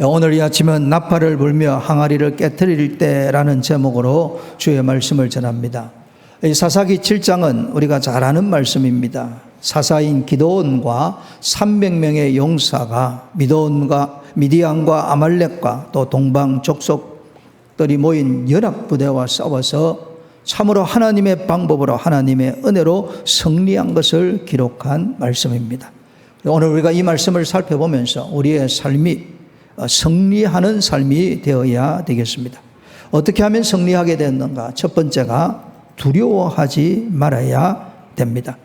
오늘 이 아침은 나팔을 불며 항아리를 깨트릴 때라는 제목으로 주의 말씀을 전합니다. 이 사사기 7장은 우리가 잘 아는 말씀입니다. 사사인 기드온과 300명의 용사가 미디안과 아말렉과 또 동방 족속들이 모인 연합부대와 싸워서 참으로 하나님의 방법으로 하나님의 은혜로 승리한 것을 기록한 말씀입니다. 오늘 우리가 이 말씀을 살펴보면서 우리의 삶이 승리하는 삶이 되어야 되겠습니다. 어떻게 하면 승리하게 되는가? 첫 번째가 두려워하지 말아야 됩니다.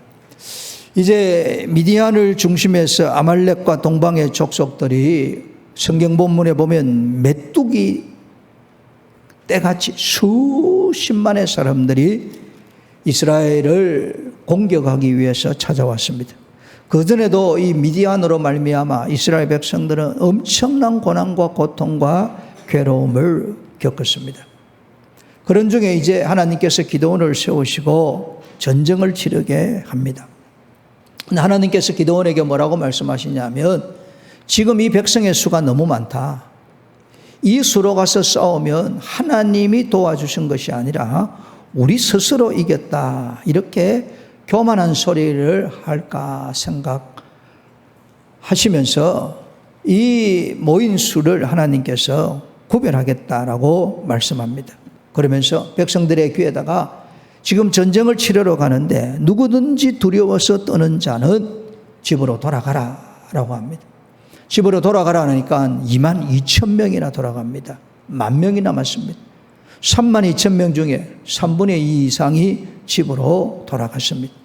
이제 미디안을 중심해서 아말렉과 동방의 족속들이 성경 본문에 보면 메뚜기 떼같이 수십만의 사람들이 이스라엘을 공격하기 위해서 찾아왔습니다. 그전에도 이 미디안으로 말미암아 이스라엘 백성들은 엄청난 고난과 고통과 괴로움을 겪었습니다. 그런 중에 이제 하나님께서 기드온을 세우시고 전쟁을 치르게 합니다. 하나님께서 기드온에게 뭐라고 말씀하시냐면 지금 이 백성의 수가 너무 많다. 이 수로 가서 싸우면 하나님이 도와주신 것이 아니라 우리 스스로 이겼다. 이렇게 교만한 소리를 할까 생각하시면서 이 모인 수를 하나님께서 구별하겠다라고 말씀합니다. 그러면서 백성들의 귀에다가 지금 전쟁을 치르러 가는데 누구든지 두려워서 떠는 자는 집으로 돌아가라 라고 합니다. 집으로 돌아가라 하니까 22,000명이나 돌아갑니다. 10,000명이 남았습니다. 32,000명 중에 3분의 2 이상이 집으로 돌아갔습니다.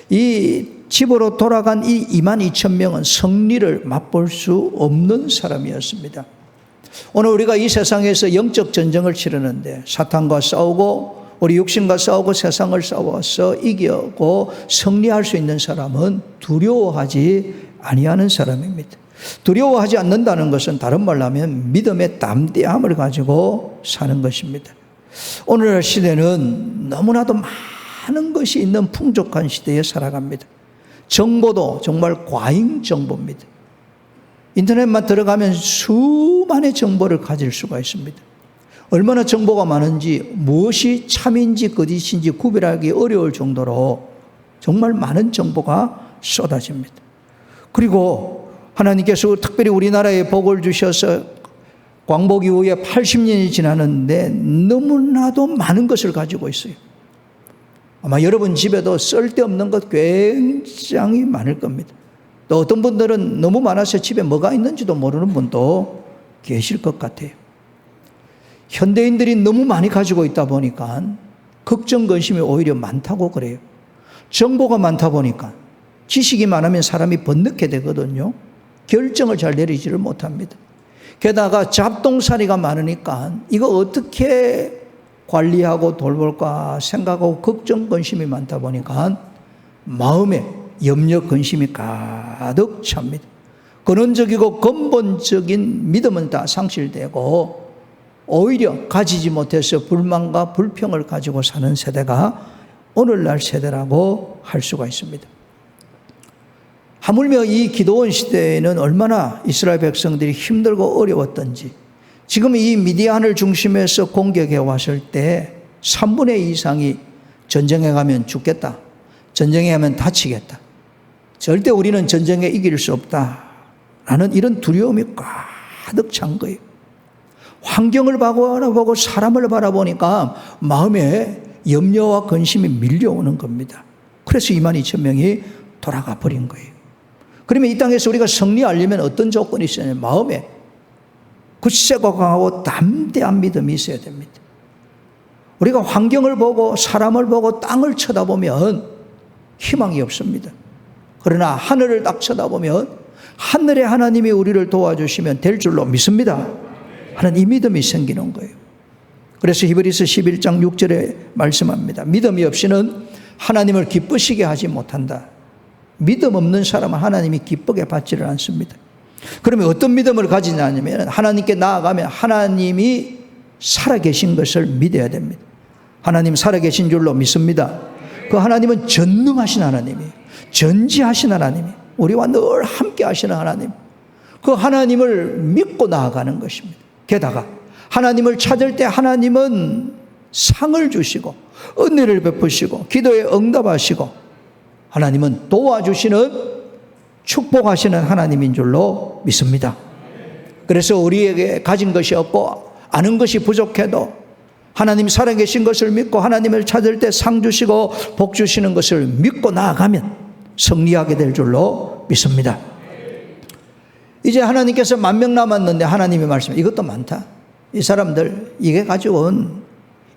이 집으로 돌아간 이 22,000명은 승리를 맛볼 수 없는 사람이었습니다. 오늘 우리가 이 세상에서 영적 전쟁을 치르는데 사탄과 싸우고 우리 육신과 싸우고 세상을 싸워서 이기고 승리할 수 있는 사람은 두려워하지 아니하는 사람입니다. 두려워하지 않는다는 것은 다른 말로 하면 믿음의 담대함을 가지고 사는 것입니다. 오늘날 시대는 너무나도 많은 것이 있는 풍족한 시대에 살아갑니다. 정보도 정말 과잉 정보입니다. 인터넷만 들어가면 수많은 정보를 가질 수가 있습니다. 얼마나 정보가 많은지 무엇이 참인지 거짓인지 구별하기 어려울 정도로 정말 많은 정보가 쏟아집니다. 그리고 하나님께서 특별히 우리나라에 복을 주셔서 광복 이후에 80년이 지났는데 너무나도 많은 것을 가지고 있어요. 아마 여러분 집에도 쓸데없는 것 굉장히 많을 겁니다. 또 어떤 분들은 너무 많아서 집에 뭐가 있는지도 모르는 분도 계실 것 같아요. 현대인들이 너무 많이 가지고 있다 보니까 걱정, 근심이 오히려 많다고 그래요. 정보가 많다 보니까 지식이 많으면 사람이 번뜩게 되거든요. 결정을 잘 내리지를 못합니다. 게다가 잡동사니가 많으니까 이거 어떻게 관리하고 돌볼까 생각하고 걱정, 근심이 많다 보니까 마음에 염려, 근심이 가득 찹니다. 근원적이고 근본적인 믿음은 다 상실되고 오히려 가지지 못해서 불만과 불평을 가지고 사는 세대가 오늘날 세대라고 할 수가 있습니다. 하물며 이 기드온 시대에는 얼마나 이스라엘 백성들이 힘들고 어려웠던지 지금 이 미디안을 중심해서 공격해 왔을 때 3분의 2 이상이 전쟁에 가면 죽겠다. 전쟁에 가면 다치겠다. 절대 우리는 전쟁에 이길 수 없다라는 이런 두려움이 가득 찬 거예요. 환경을 바라보고 사람을 바라보니까 마음에 염려와 근심이 밀려오는 겁니다. 그래서 22,000명이 돌아가 버린 거예요. 그러면 이 땅에서 우리가 승리하려면 어떤 조건이 있어야 하냐면 마음에 굳세고 강하고 담대한 믿음이 있어야 됩니다. 우리가 환경을 보고 사람을 보고 땅을 쳐다보면 희망이 없습니다. 그러나 하늘을 딱 쳐다보면 하늘의 하나님이 우리를 도와주시면 될 줄로 믿습니다 하는 이 믿음이 생기는 거예요. 그래서 히브리서 11장 6절에 말씀합니다. 믿음이 없이는 하나님을 기쁘시게 하지 못한다. 믿음 없는 사람은 하나님이 기쁘게 받지를 않습니다. 그러면 어떤 믿음을 가지냐면 하나님께 나아가면 하나님이 살아계신 것을 믿어야 됩니다. 하나님 살아계신 줄로 믿습니다. 그 하나님은 전능하신 하나님이에요. 전지하신 하나님이에요. 우리와 늘 함께 하시는 하나님. 그 하나님을 믿고 나아가는 것입니다. 게다가 하나님을 찾을 때 하나님은 상을 주시고 은혜를 베푸시고 기도에 응답하시고 하나님은 도와주시는 축복하시는 하나님인 줄로 믿습니다. 그래서 우리에게 가진 것이 없고 아는 것이 부족해도 하나님 살아계신 것을 믿고 하나님을 찾을 때 상 주시고 복 주시는 것을 믿고 나아가면 승리하게 될 줄로 믿습니다. 이제 하나님께서 10,000명 남았는데 하나님의 말씀, 이것도 많다. 이 사람들 이게 가지고는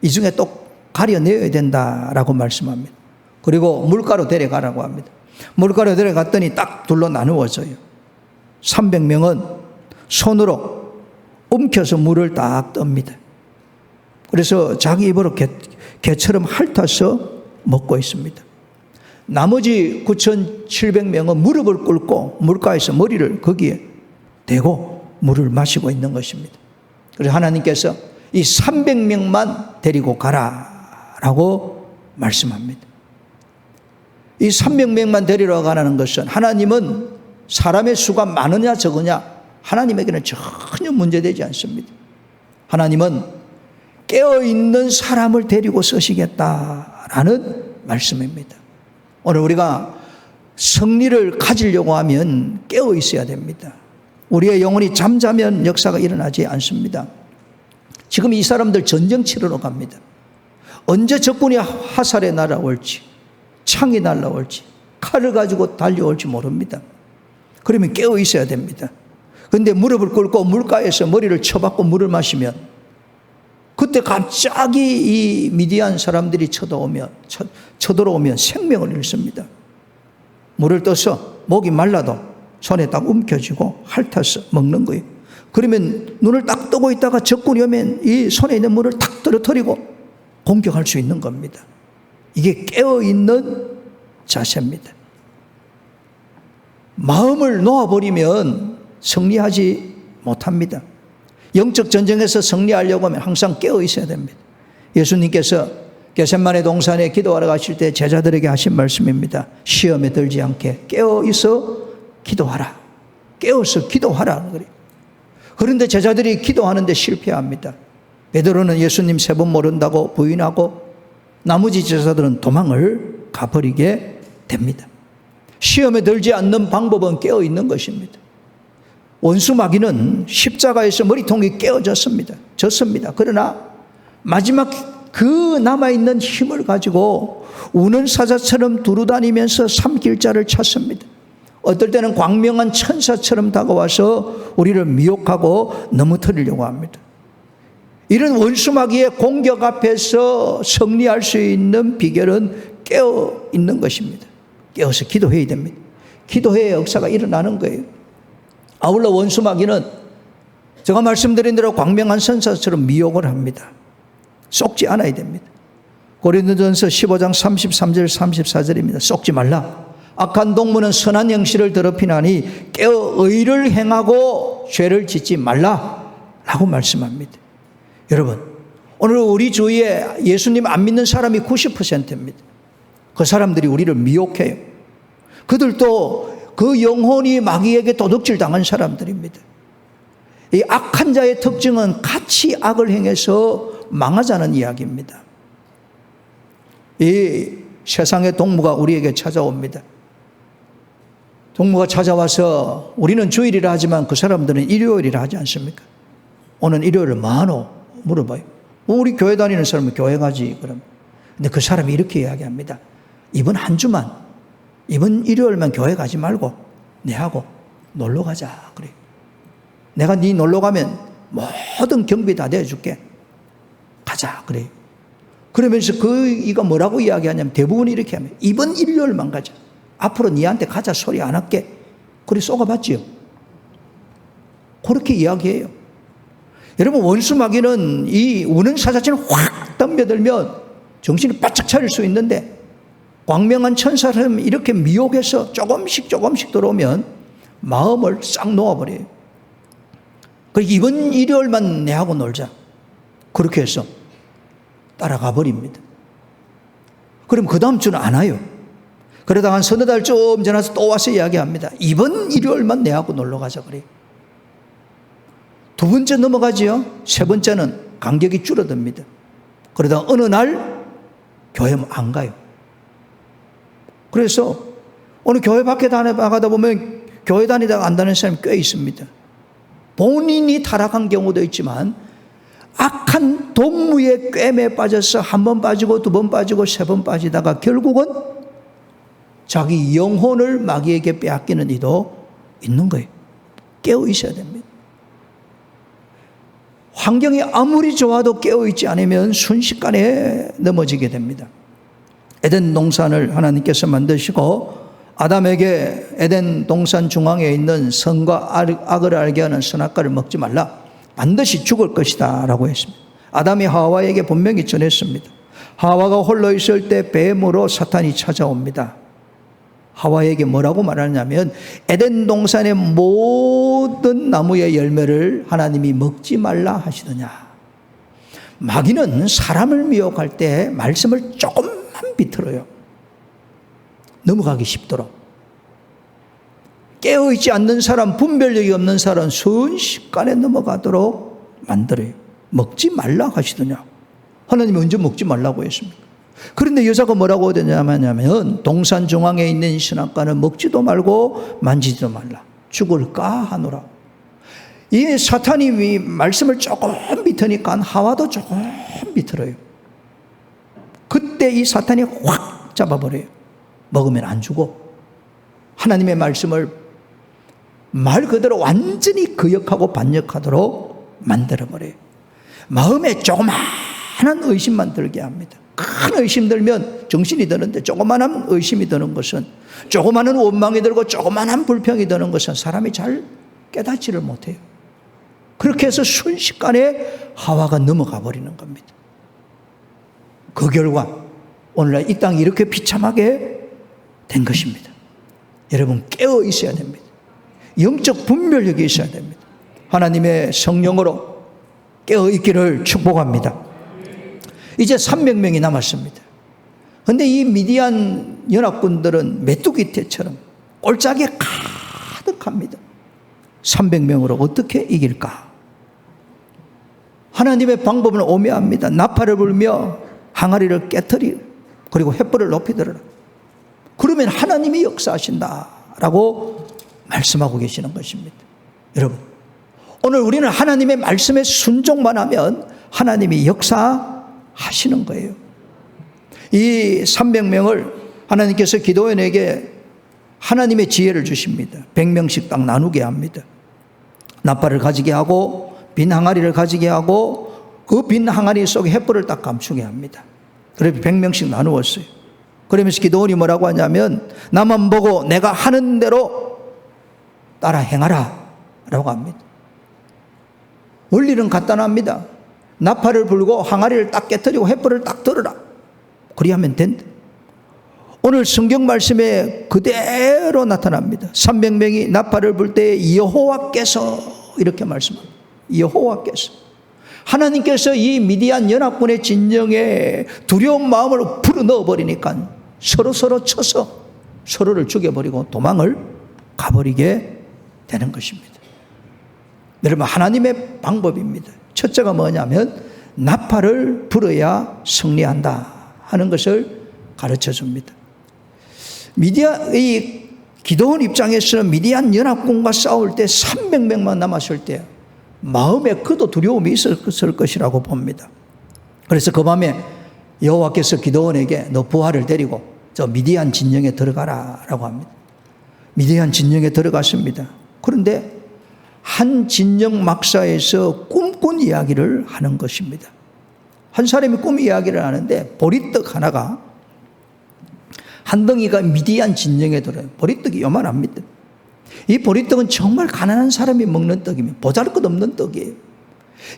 이 중에 또 가려내야 된다라고 말씀합니다. 그리고 물가로 데려가라고 합니다. 물가로 데려갔더니 딱 둘로 나누어져요. 300명은 손으로 움켜서 물을 딱 떱니다. 그래서 자기 입으로 개처럼 핥아서 먹고 있습니다. 나머지 9,700명은 무릎을 꿇고 물가에서 머리를 거기에 대고 물을 마시고 있는 것입니다. 그래서 하나님께서 이 300명만 데리고 가라라고 말씀합니다. 이 300명만 데리러 가라는 것은 하나님은 사람의 수가 많으냐 적으냐 하나님에게는 전혀 문제되지 않습니다. 하나님은 깨어있는 사람을 데리고 쓰시겠다라는 말씀입니다. 오늘 우리가 승리를 가지려고 하면 깨어 있어야 됩니다. 우리의 영혼이 잠자면 역사가 일어나지 않습니다. 지금 이 사람들 전쟁 치르러 갑니다. 언제 적군이 화살에 날아올지 창이 날아올지 칼을 가지고 달려올지 모릅니다. 그러면 깨어 있어야 됩니다. 그런데 무릎을 꿇고 물가에서 머리를 쳐박고 물을 마시면 그때 갑자기 이 미디안 사람들이 쳐들어오면 생명을 잃습니다. 물을 떠서 목이 말라도 손에 딱 움켜쥐고 핥아서 먹는 거예요. 그러면 눈을 딱 뜨고 있다가 적군이 오면 이 손에 있는 물을 탁 떨어뜨리고 공격할 수 있는 겁니다. 이게 깨어있는 자세입니다. 마음을 놓아버리면 승리하지 못합니다. 영적 전쟁에서 승리하려고 하면 항상 깨어 있어야 됩니다. 예수님께서 겟세마네 동산에 기도하러 가실 때 제자들에게 하신 말씀입니다. 시험에 들지 않게 깨어 있어 기도하라. 깨어서 기도하라. 그런데 제자들이 기도하는데 실패합니다. 베드로는 예수님 3번 모른다고 부인하고 나머지 제자들은 도망을 가버리게 됩니다. 시험에 들지 않는 방법은 깨어 있는 것입니다. 원수 마귀는 십자가에서 머리통이 깨어졌습니다. 졌습니다. 그러나 마지막 그 남아있는 힘을 가지고 우는 사자처럼 두루다니면서 삼킬자를 찾습니다. 어떨 때는 광명한 천사처럼 다가와서 우리를 미혹하고 넘어뜨리려고 합니다. 이런 원수 마귀의 공격 앞에서 승리할 수 있는 비결은 깨어 있는 것입니다. 깨어서 기도해야 됩니다. 기도해야 역사가 일어나는 거예요. 아울러 원수 마귀는 제가 말씀드린 대로 광명한 천사처럼 미혹을 합니다. 속지 않아야 됩니다. 고린도전서 15장 33절 34절입니다. 속지 말라. 악한 동무는 선한 행실을 더럽히나니 깨어 의를 행하고 죄를 짓지 말라 라고 말씀합니다. 여러분, 오늘 우리 주위에 예수님 안 믿는 사람이 90%입니다. 그 사람들이 우리를 미혹해요. 그들도 그 영혼이 마귀에게 도둑질 당한 사람들입니다. 이 악한 자의 특징은 같이 악을 행해서 망하자는 이야기입니다. 이 세상의 동무가 우리에게 찾아옵니다. 동무가 찾아와서 우리는 주일이라 하지만 그 사람들은 일요일이라 하지 않습니까? 오늘 일요일을 뭐하노? 물어봐요. 우리 교회 다니는 사람은 교회 가지. 그럼. 근데 그 사람이 이렇게 이야기합니다. 이번 한 주만, 이번 일요일만 교회 가지 말고 내하고 놀러 가자. 그래. 내가 네 놀러 가면 모든 경비 다 내줄게. 가자. 그래. 그러면서 이가 뭐라고 이야기하냐면 대부분 이렇게 하면 이번 일요일만 가자. 앞으로 니한테 가자 소리 안 할게. 그래 쏘가봤지요. 그렇게 이야기해요. 여러분, 원수 마귀는 이 우는 사자처럼 확 덤벼들면 정신이 바짝 차릴 수 있는데 광명한 천사처럼 이렇게 미혹해서 조금씩 들어오면 마음을 싹 놓아버려요. 그리고 이번 일요일만 내하고 놀자. 그렇게 해서 따라가 버립니다. 그럼 그 다음 주는 안 와요. 그러다가 한 서너 달 좀 지나서 또 와서 이야기합니다. 이번 일요일만 내하고 놀러 가자 그래요. 두 번째 넘어가지요. 세 번째는 간격이 줄어듭니다. 그러다 어느 날 교회 안 가요. 그래서 어느 교회 밖에 나가다 보면 교회 다니다가 안 다니는 사람이 꽤 있습니다. 본인이 타락한 경우도 있지만 악한 동무의 꿰매에 빠져서 한 번 빠지고 두 번 빠지고 세 번 빠지다가 결국은 자기 영혼을 마귀에게 빼앗기는 이도 있는 거예요. 깨어 있어야 됩니다. 환경이 아무리 좋아도 깨어 있지 않으면 순식간에 넘어지게 됩니다. 에덴 동산을 하나님께서 만드시고 아담에게 에덴 동산 중앙에 있는 선과 악을 알게 하는 선악과를 먹지 말라. 반드시 죽을 것이다 라고 했습니다. 아담이 하와에게 분명히 전했습니다. 하와가 홀로 있을 때 뱀으로 사탄이 찾아옵니다. 하와에게 뭐라고 말하냐면 에덴 동산의 모든 나무의 열매를 하나님이 먹지 말라 하시더냐. 마귀는 사람을 미혹할 때 말씀을 조금만 비틀어요. 넘어가기 쉽도록. 깨어있지 않는 사람, 분별력이 없는 사람 순식간에 넘어가도록 만들어요. 먹지 말라 하시더냐. 하나님이 언제 먹지 말라고 했습니까? 그런데 여자가 뭐라고 되냐면 동산 중앙에 있는 선악과는 먹지도 말고 만지지도 말라. 죽을까 하노라. 이 사탄이 말씀을 조금 비트니까 하와도 조금 비틀어요. 그때 이 사탄이 확 잡아버려요. 먹으면 안 죽어. 하나님의 말씀을 말 그대로 완전히 거역하고 반역하도록 만들어버려요. 마음에 조그마한 의심만 들게 합니다. 큰 의심 들면 정신이 드는데 조그마한 의심이 드는 것은, 조그마한 원망이 들고 조그마한 불평이 드는 것은 사람이 잘 깨닫지를 못해요. 그렇게 해서 순식간에 하와가 넘어가 버리는 겁니다. 그 결과 오늘날 이 땅이 이렇게 비참하게 된 것입니다. 여러분 깨어 있어야 됩니다. 영적 분별력이 있어야 됩니다. 하나님의 성령으로 깨어 있기를 축복합니다. 이제 300명이 남았습니다. 그런데 이 미디안 연합군들은 메뚜기 떼처럼 꼴짝이 가득합니다. 300명으로 어떻게 이길까? 하나님의 방법은 오묘합니다. 나팔을 불며 항아리를 깨트리, 그리고 횃불을 높이 들어라. 그러면 하나님이 역사하신다라고 말씀하고 계시는 것입니다. 여러분, 오늘 우리는 하나님의 말씀에 순종만 하면 하나님이 역사하시는 거예요. 이 300명을 하나님께서 기도원에게 하나님의 지혜를 주십니다. 100명씩 딱 나누게 합니다. 나팔을 가지게 하고 빈 항아리를 가지게 하고 그 빈 항아리 속에 횃불을 딱 감추게 합니다. 그래서 100명씩 나누었어요. 그러면서 기도원이 뭐라고 하냐면 나만 보고 내가 하는 대로 따라 행하라 라고 합니다. 원리는 간단합니다. 나팔을 불고 항아리를 딱 깨뜨리고 횃불을 딱 들어라. 그리하면 된다. 오늘 성경 말씀에 그대로 나타납니다. 300명이 나팔을 불 때 여호와께서 이렇게 말씀합니다. 여호와께서. 하나님께서 이 미디안 연합군의 진영에 두려운 마음을 불어넣어 버리니까 서로 쳐서 서로를 죽여버리고 도망을 가버리게 되는 것입니다. 여러분, 하나님의 방법입니다. 첫째가 뭐냐면 나팔을 불어야 승리한다 하는 것을 가르쳐 줍니다. 이 기도원 입장에서는 미디안 연합군과 싸울 때 300명만 남았을 때 마음에 그도 두려움이 있었을 것이라고 봅니다. 그래서 그 밤에 여호와께서 기도원에게 너 부하를 데리고 저 미디안 진영에 들어가라 라고 합니다. 미디안 진영에 들어갔습니다. 그런데 한 진영 막사에서 꿈꾼 이야기를 하는 것입니다. 한 사람이 꿈 이야기를 하는데 보리떡 하나가 한 덩이가 미디안 진영에 들어요. 보리떡이 요만합니다. 이 보리떡은 정말 가난한 사람이 먹는 떡입니다. 보잘것없는 떡이에요.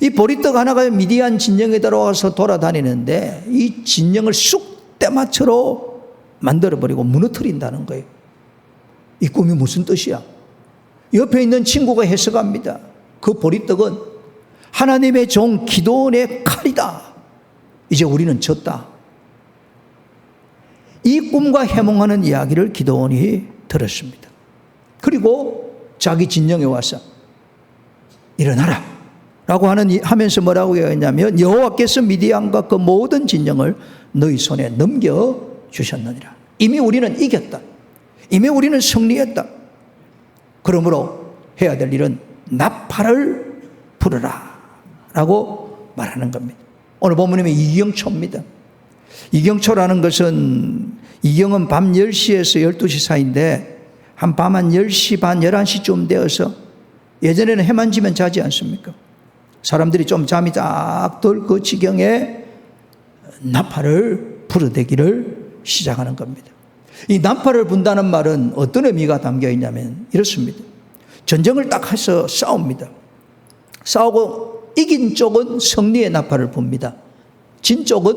이 보리떡 하나가 미디안 진영에 들어와서 돌아다니는데 이 진영을 쑥대마처로 만들어버리고 무너뜨린다는 거예요. 이 꿈이 무슨 뜻이야? 옆에 있는 친구가 해석합니다. 그 보리떡은 하나님의 종 기도원의 칼이다. 이제 우리는 졌다. 이 꿈과 해몽하는 이야기를 기도원이 들었습니다. 그리고 자기 진영에 와서 일어나라. 라고 하면서 뭐라고 했냐면 여호와께서 미디안과 그 모든 진영을 너희 손에 넘겨주셨느니라. 이미 우리는 이겼다. 이미 우리는 승리했다. 그러므로 해야 될 일은 나팔을 부르라 라고 말하는 겁니다. 오늘 본문이면 이경초입니다. 이경초라는 것은 이경은 밤 10시에서 12시 사이인데 한 밤 한 10시 반 11시쯤 되어서 예전에는 해만 지면 자지 않습니까? 사람들이 좀 잠이 딱 들 그 지경에 나팔을 부르대기를 시작하는 겁니다. 이 나팔을 분다는 말은 어떤 의미가 담겨 있냐면 이렇습니다. 전쟁을 딱 해서 싸웁니다. 싸우고 이긴 쪽은 승리의 나팔을 붑니다. 진 쪽은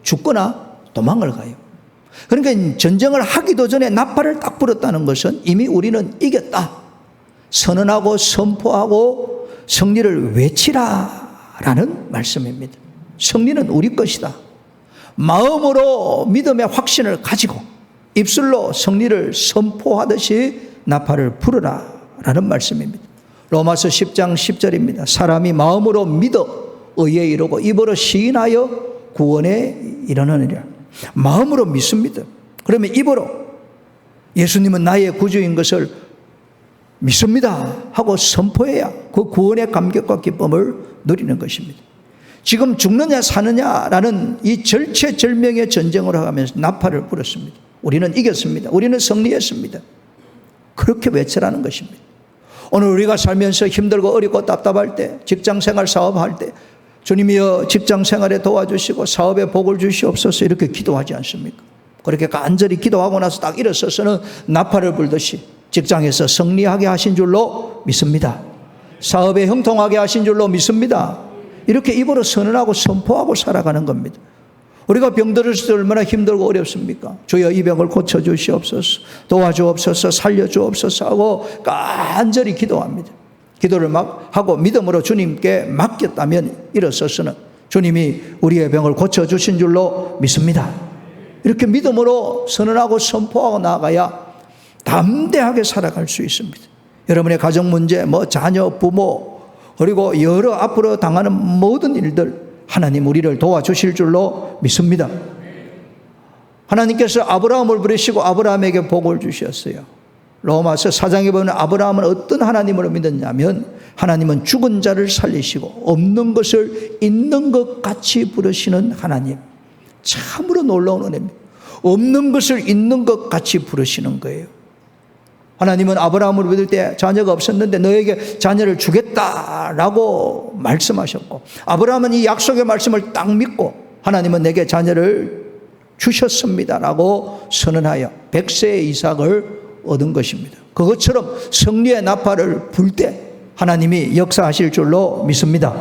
죽거나 도망을 가요. 그러니까 전쟁을 하기도 전에 나팔을 딱 불었다는 것은 이미 우리는 이겼다. 선언하고 선포하고 승리를 외치라라는 말씀입니다. 승리는 우리 것이다. 마음으로 믿음의 확신을 가지고 입술로 승리를 선포하듯이 나팔을 부르라라는 말씀입니다. 로마서 10장 10절입니다. 사람이 마음으로 믿어 의에 이르고 입으로 시인하여 구원에 이르느니라. 마음으로 믿습니다. 그러면 입으로 예수님은 나의 구주인 것을 믿습니다 하고 선포해야 그 구원의 감격과 기쁨을 누리는 것입니다. 지금 죽느냐 사느냐라는 이 절체절명의 전쟁을 하면서 나팔을 불었습니다. 우리는 이겼습니다. 우리는 승리했습니다. 그렇게 외치라는 것입니다. 오늘 우리가 살면서 힘들고 어렵고 답답할 때, 직장생활 사업할 때 주님이여 직장생활에 도와주시고 사업에 복을 주시옵소서 이렇게 기도하지 않습니까? 그렇게 간절히 기도하고 나서 딱 일어서서는 나팔을 불듯이 직장에서 승리하게 하신 줄로 믿습니다. 사업에 형통하게 하신 줄로 믿습니다. 이렇게 입으로 선언하고 선포하고 살아가는 겁니다. 우리가 병들을 때 얼마나 힘들고 어렵습니까? 주여 이 병을 고쳐주시옵소서, 도와주옵소서, 살려주옵소서 하고 간절히 기도합니다. 기도를 막 하고 믿음으로 주님께 맡겼다면 일어서서는 주님이 우리의 병을 고쳐주신 줄로 믿습니다. 이렇게 믿음으로 선언하고 선포하고 나아가야 담대하게 살아갈 수 있습니다. 여러분의 가정 문제, 자녀, 부모, 그리고 여러 앞으로 당하는 모든 일들 하나님 우리를 도와주실 줄로 믿습니다. 하나님께서 아브라함을 부르시고 아브라함에게 복을 주셨어요. 로마서 4장에 보면 아브라함은 어떤 하나님을 믿었냐면 하나님은 죽은 자를 살리시고 없는 것을 있는 것 같이 부르시는 하나님. 참으로 놀라운 은혜입니다. 없는 것을 있는 것 같이 부르시는 거예요. 하나님은 아브라함을 믿을 때 자녀가 없었는데 너에게 자녀를 주겠다라고 말씀하셨고 아브라함은 이 약속의 말씀을 딱 믿고 하나님은 내게 자녀를 주셨습니다라고 선언하여 100세의 이삭을 얻은 것입니다. 그것처럼 승리의 나팔을 불 때 하나님이 역사하실 줄로 믿습니다.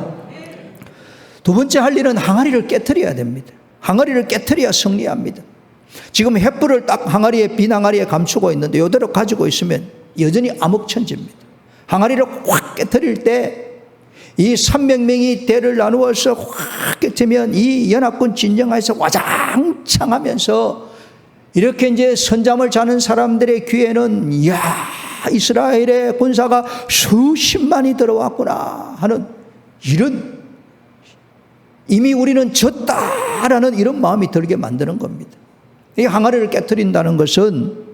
두 번째 할 일은 항아리를 깨트려야 됩니다. 항아리를 깨트려야 승리합니다. 지금 횃불을 딱 빈 항아리에 감추고 있는데 이대로 가지고 있으면 여전히 암흑천지입니다. 항아리를 확 깨트릴 때 이 300명이 대를 나누어서 확 깨트면 이 연합군 진영하에서 와장창 하면서 이렇게 이제 선잠을 자는 사람들의 귀에는 이야 이스라엘의 군사가 수십만이 들어왔구나 하는 이런 이미 우리는 졌다라는 이런 마음이 들게 만드는 겁니다. 이 항아리를 깨트린다는 것은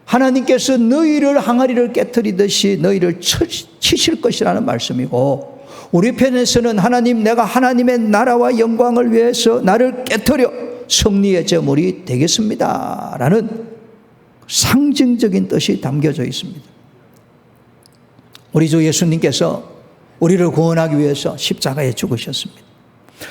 하나님께서 너희를 항아리를 깨트리듯이 너희를 치실 것이라는 말씀이고 우리 편에서는 하나님 내가 하나님의 나라와 영광을 위해서 나를 깨트려 승리의 제물이 되겠습니다 라는 상징적인 뜻이 담겨져 있습니다. 우리 주 예수님께서 우리를 구원하기 위해서 십자가에 죽으셨습니다.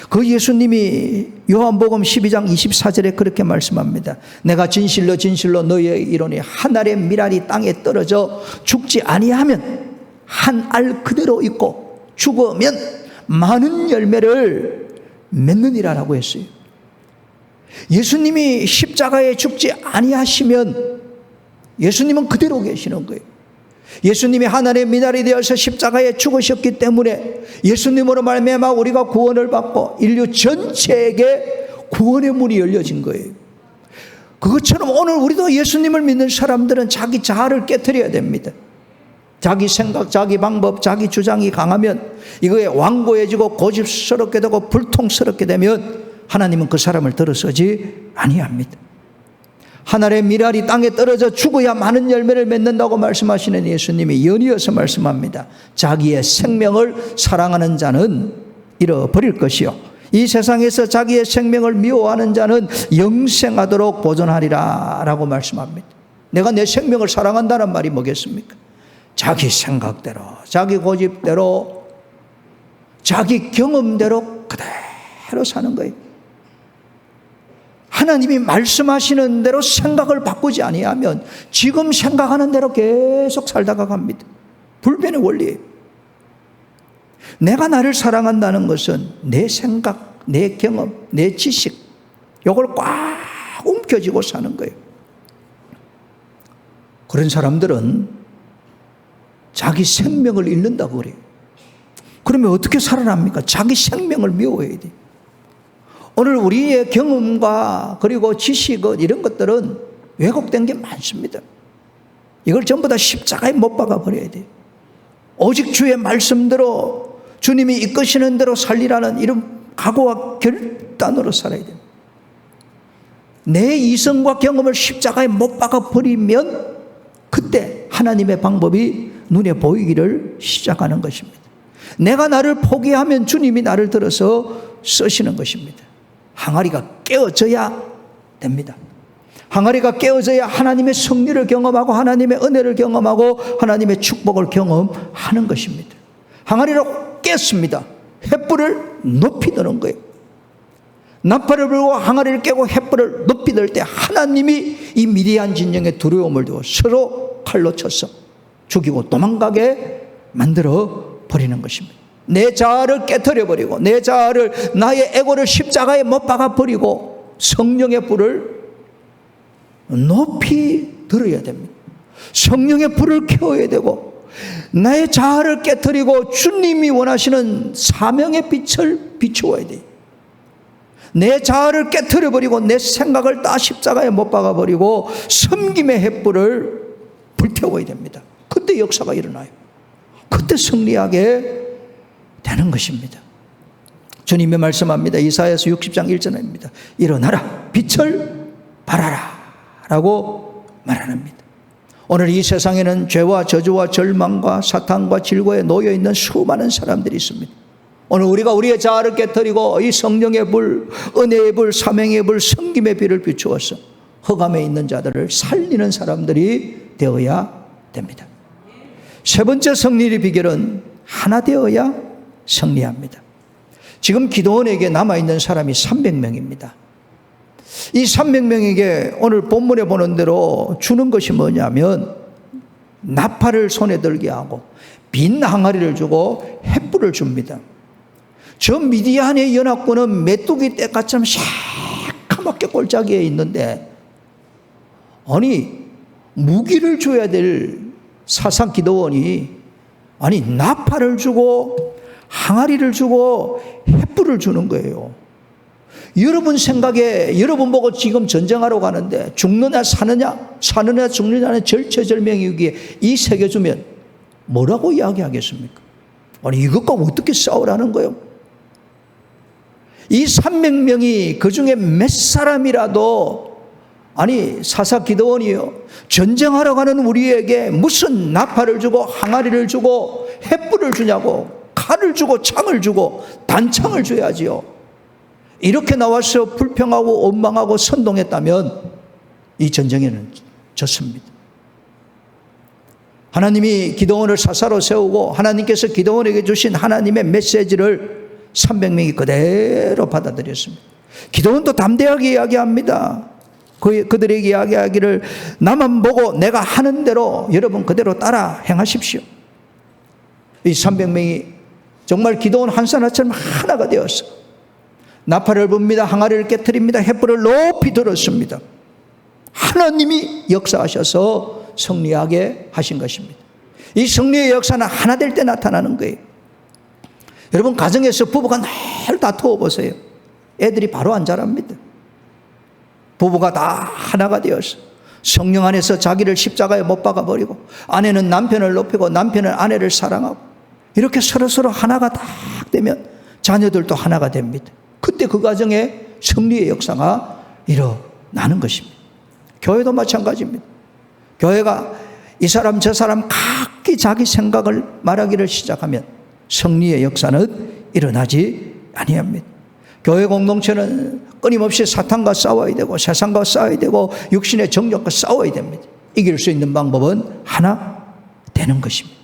그 예수님이 요한복음 12장 24절에 그렇게 말씀합니다. 내가 진실로 진실로 너희에게 이르노니 한 알의 밀알이 땅에 떨어져 죽지 아니하면 한 알 그대로 있고 죽으면 많은 열매를 맺느니라라고 했어요. 예수님이 십자가에 죽지 아니하시면 예수님은 그대로 계시는 거예요. 예수님이 하나님의 미날이 되어서 십자가에 죽으셨기 때문에 예수님으로 말미암아 우리가 구원을 받고 인류 전체에게 구원의 문이 열려진 거예요. 그것처럼 오늘 우리도 예수님을 믿는 사람들은 자기 자아를 깨트려야 됩니다. 자기 생각, 자기 방법, 자기 주장이 강하면 이거에 완고해지고 고집스럽게 되고 불통스럽게 되면 하나님은 그 사람을 들어서지 아니합니다. 하늘의 밀알이 땅에 떨어져 죽어야 많은 열매를 맺는다고 말씀하시는 예수님이 연이어서 말씀합니다. 자기의 생명을 사랑하는 자는 잃어버릴 것이요 이 세상에서 자기의 생명을 미워하는 자는 영생하도록 보존하리라 라고 말씀합니다. 내가 내 생명을 사랑한다는 말이 뭐겠습니까? 자기 생각대로, 자기 고집대로, 자기 경험대로 그대로 사는 거예요. 하나님이 말씀하시는 대로 생각을 바꾸지 아니하면 지금 생각하는 대로 계속 살다가 갑니다. 불변의 원리예요. 내가 나를 사랑한다는 것은 내 생각, 내 경험, 내 지식 이걸 꽉 움켜쥐고 사는 거예요. 그런 사람들은 자기 생명을 잃는다고 그래요. 그러면 어떻게 살아납니까? 자기 생명을 미워해야 돼요. 오늘 우리의 경험과 그리고 지식은 이런 것들은 왜곡된 게 많습니다. 이걸 전부 다 십자가에 못 박아 버려야 돼요. 오직 주의 말씀대로 주님이 이끄시는 대로 살리라는 이런 각오와 결단으로 살아야 돼요. 내 이성과 경험을 십자가에 못 박아 버리면 그때 하나님의 방법이 눈에 보이기를 시작하는 것입니다. 내가 나를 포기하면 주님이 나를 들어서 쓰시는 것입니다. 항아리가 깨어져야 됩니다. 항아리가 깨어져야 하나님의 승리를 경험하고 하나님의 은혜를 경험하고 하나님의 축복을 경험하는 것입니다. 항아리로 깼습니다. 횃불을 높이 드는 거예요. 나팔을 불고 항아리를 깨고 횃불을 높이 들 때 하나님이 이 미디안 진영의 두려움을 두고 서로 칼로 쳐서 죽이고 도망가게 만들어 버리는 것입니다. 내 자아를 깨트려 버리고 내 자아를 나의 에고를 십자가에 못 박아 버리고 성령의 불을 높이 들어야 됩니다. 성령의 불을 켜야 되고 나의 자아를 깨트리고 주님이 원하시는 사명의 빛을 비추어야 돼요. 내 자아를 깨트려 버리고 내 생각을 다 십자가에 못 박아 버리고 섬김의 횃불을 불태워야 됩니다. 그때 역사가 일어나요. 그때 승리하게 되는 것입니다. 주님이 말씀합니다. 이사야서 60장 1절입니다. 일어나라 빛을 발하라 라고 말합니다. 오늘 이 세상에는 죄와 저주와 절망과 사탄과 질고에 놓여있는 수많은 사람들이 있습니다. 오늘 우리가 우리의 자아를 깨트리고 이 성령의 불, 은혜의 불, 사명의 불, 성김의 빛을 비추어서 흑암에 있는 자들을 살리는 사람들이 되어야 됩니다. 세 번째 승리의 비결은 하나 되어야 승리합니다. 지금 기도원에게 남아있는 사람이 300명입니다. 이 300명에게 오늘 본문에 보는 대로 주는 것이 뭐냐면 나팔을 손에 들게 하고 빈 항아리를 주고 횃불을 줍니다. 저 미디안의 연합군은 메뚜기 떼같이 새까맣게 골짜기에 있는데 아니 무기를 줘야 될 사상 기도원이 아니 나팔을 주고 항아리를 주고 횃불을 주는 거예요. 여러분 생각에 여러분 보고 지금 전쟁하러 가는데 죽느냐 사느냐 죽느냐는 절체절명이기에 이 새겨 주면 뭐라고 이야기하겠습니까? 아니 이것과 어떻게 싸우라는 거예요? 이 300명이 그 중에 몇 사람이라도 아니 사사 기도원이요 전쟁하러 가는 우리에게 무슨 나팔을 주고 항아리를 주고 횃불을 주냐고 칼을 주고 창을 주고 단창을 줘야지요. 이렇게 나와서 불평하고 원망하고 선동했다면 이 전쟁에는 졌습니다. 하나님이 기도원을 사사로 세우고 하나님께서 기도원에게 주신 하나님의 메시지를 300명이 그대로 받아들였습니다. 기도원도 담대하게 이야기합니다. 그들에게 이야기하기를 나만 보고 내가 하는 대로 여러분 그대로 따라 행하십시오. 이 300명이 정말 기도원 한사나처럼 하나가 되었어. 나팔을 붑니다. 항아리를 깨트립니다. 횃불을 높이 들었습니다. 하나님이 역사하셔서 승리하게 하신 것입니다. 이 승리의 역사는 하나 될 때 나타나는 거예요. 여러분 가정에서 부부가 늘 다투어 보세요. 애들이 바로 안 자랍니다. 부부가 다 하나가 되어서 성령 안에서 자기를 십자가에 못 박아버리고 아내는 남편을 높이고 남편은 아내를 사랑하고 이렇게 서로서로 하나가 딱 되면 자녀들도 하나가 됩니다. 그때 그 가정에 승리의 역사가 일어나는 것입니다. 교회도 마찬가지입니다. 교회가 이 사람 저 사람 각기 자기 생각을 말하기를 시작하면 승리의 역사는 일어나지 아니합니다. 교회 공동체는 끊임없이 사탄과 싸워야 되고 세상과 싸워야 되고 육신의 정욕과 싸워야 됩니다. 이길 수 있는 방법은 하나 되는 것입니다.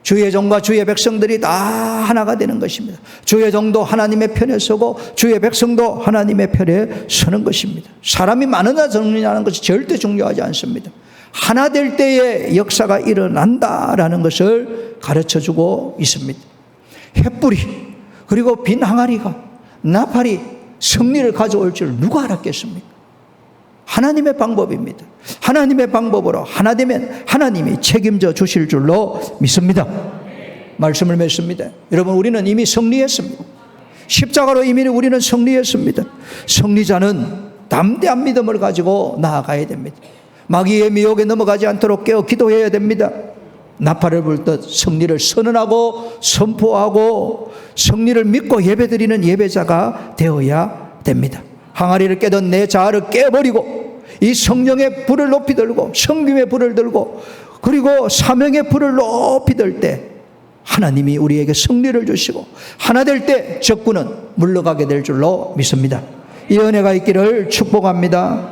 주의 종과 주의 백성들이 다 하나가 되는 것입니다. 주의 종도 하나님의 편에 서고 주의 백성도 하나님의 편에 서는 것입니다. 사람이 많으나 적느냐는 것이 절대 중요하지 않습니다. 하나 될 때의 역사가 일어난다라는 것을 가르쳐주고 있습니다. 횃불이 그리고 빈 항아리가 나팔이 승리를 가져올 줄 누가 알았겠습니까? 하나님의 방법입니다. 하나님의 방법으로 하나 되면 하나님이 책임져 주실 줄로 믿습니다. 말씀을 맺습니다. 여러분, 우리는 이미 승리했습니다. 십자가로 이미 우리는 승리했습니다. 승리자는 담대한 믿음을 가지고 나아가야 됩니다. 마귀의 미혹에 넘어가지 않도록 깨어 기도해야 됩니다. 나팔을 불듯 승리를 선언하고 선포하고 승리를 믿고 예배드리는 예배자가 되어야 됩니다. 항아리를 깨던 내 자아를 깨버리고 이 성령의 불을 높이 들고 성김의 불을 들고 그리고 사명의 불을 높이 들 때 하나님이 우리에게 승리를 주시고 하나 될 때 적군은 물러가게 될 줄로 믿습니다. 이 은혜가 있기를 축복합니다.